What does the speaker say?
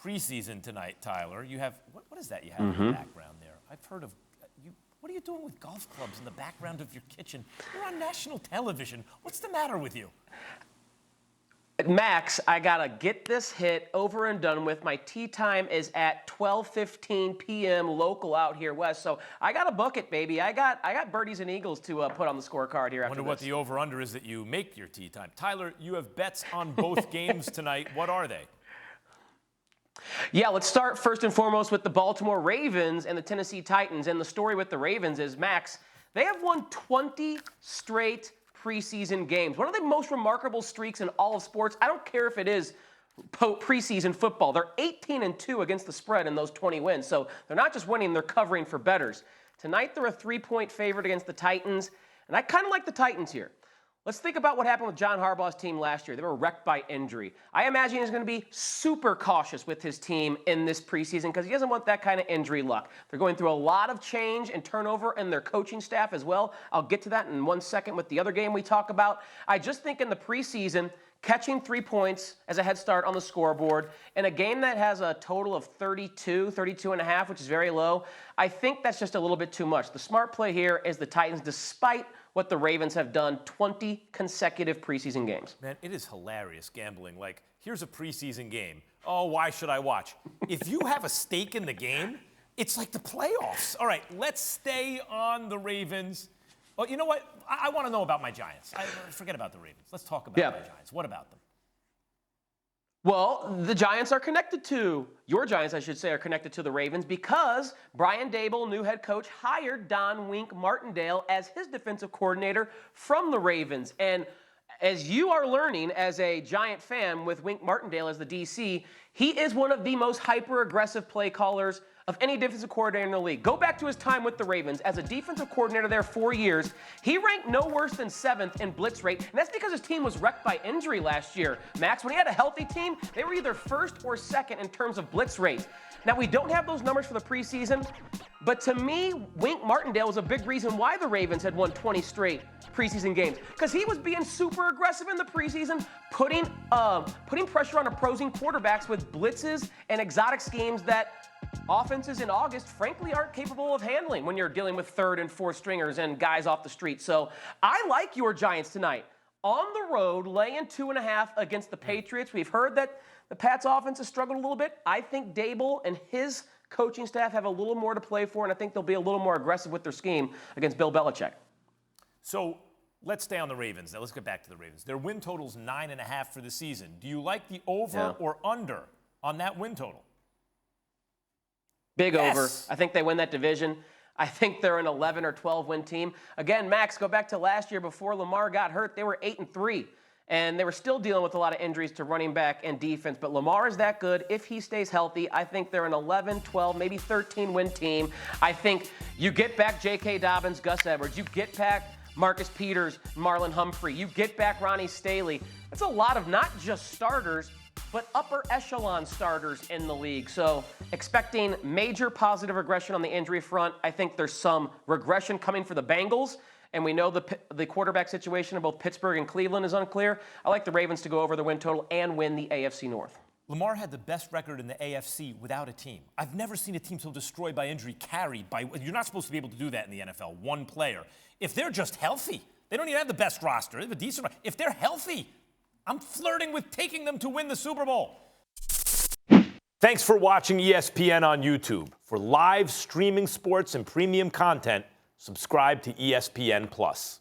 preseason tonight, Tyler. You have, what is that you have in the background there? I've heard of, what are you doing with golf clubs in the background of your kitchen? You're on national television. What's the matter with you? Max, I gotta get this hit over and done with. My tee time is at 12:15 p.m. local out here west, so I gotta book it, baby. I got birdies and eagles to put on the scorecard here after Wonder what the over/under is that you make your tee time. Tyler, you have bets on both games tonight. What are they? Yeah, let's start first and foremost with the Baltimore Ravens and the Tennessee Titans. And the story with the Ravens is, Max, they have won 20 straight preseason games. One of the most remarkable streaks in all of sports. I don't care if it is preseason football. They're 18-2 against the spread in those 20 wins. So they're not just winning, they're covering for bettors. Tonight, they're a 3-point favorite against the Titans. And I kind of like the Titans here. Let's think about what happened with John Harbaugh's team last year. They were wrecked by injury. I imagine he's going to be super cautious with his team in this preseason because he doesn't want that kind of injury luck. They're going through a lot of change and turnover in their coaching staff as well. I'll get to that in 1 second with the other game we talk about. I just think in the preseason, catching 3 points as a head start on the scoreboard in a game that has a total of 32 and a half, which is very low, I think that's just a little bit too much. The smart play here is the Titans, despite what the Ravens have done 20 consecutive preseason games. Man, it is hilarious gambling. Like, here's a preseason game. Oh, why should I watch? If you have a stake in the game, it's like the playoffs. All right, let's stay on the Ravens. Oh, you know what? I want to know about my Giants. Forget about the Ravens. Let's talk about my Giants. What about them? Well, the Giants are connected to, your Giants, I should say, are connected to the Ravens because Brian Daboll, new head coach, hired Don Wink Martindale as his defensive coordinator from the Ravens. And as you are learning as a Giant fan with Wink Martindale as the DC, he is one of the most hyper-aggressive play callers of any defensive coordinator in the league. Go back to his time with the Ravens. As a defensive coordinator there 4 years, he ranked no worse than 7th in blitz rate, and that's because his team was wrecked by injury last year. Max, when he had a healthy team, they were either 1st or 2nd in terms of blitz rate. Now, we don't have those numbers for the preseason, but to me, Wink Martindale was a big reason why the Ravens had won 20 straight preseason games, because he was being super aggressive in the preseason, putting pressure on opposing quarterbacks with blitzes and exotic schemes that offenses in August, frankly, aren't capable of handling when you're dealing with 3rd and 4th stringers and guys off the street. So I like your Giants tonight. On the road, laying 2.5 against the Patriots. We've heard that the Pats' offense has struggled a little bit. I think Daboll and his coaching staff have a little more to play for, and I think they'll be a little more aggressive with their scheme against Bill Belichick. So let's stay on the Ravens. Now let's get back to the Ravens. Their win total's 9.5 for the season. Do you like the over or under on that win total? Big over. I think they win that division. I think they're an 11 or 12 win team. Again, Max, go back to last year before Lamar got hurt. They were 8-3, and they were still dealing with a lot of injuries to running back and defense. But Lamar is that good. If he stays healthy, I think they're an 11, 12, maybe 13 win team. I think you get back J.K. Dobbins, Gus Edwards. You get back Marcus Peters, Marlon Humphrey. You get back Ronnie Staley. That's a lot of not just starters, but upper echelon starters in the league. So expecting major positive regression on the injury front. I think there's some regression coming for the Bengals. And we know the quarterback situation in both Pittsburgh and Cleveland is unclear. I like the Ravens to go over the win total and win the AFC North. Lamar had the best record in the AFC without a team. I've never seen a team so destroyed by injury, carried by... You're not supposed to be able to do that in the NFL, one player. If they're just healthy, they don't even have the best roster. They have a decent roster. If they're healthy, I'm flirting with taking them to win the Super Bowl. Thanks for watching ESPN on YouTube. For live streaming sports and premium content, subscribe to ESPN+.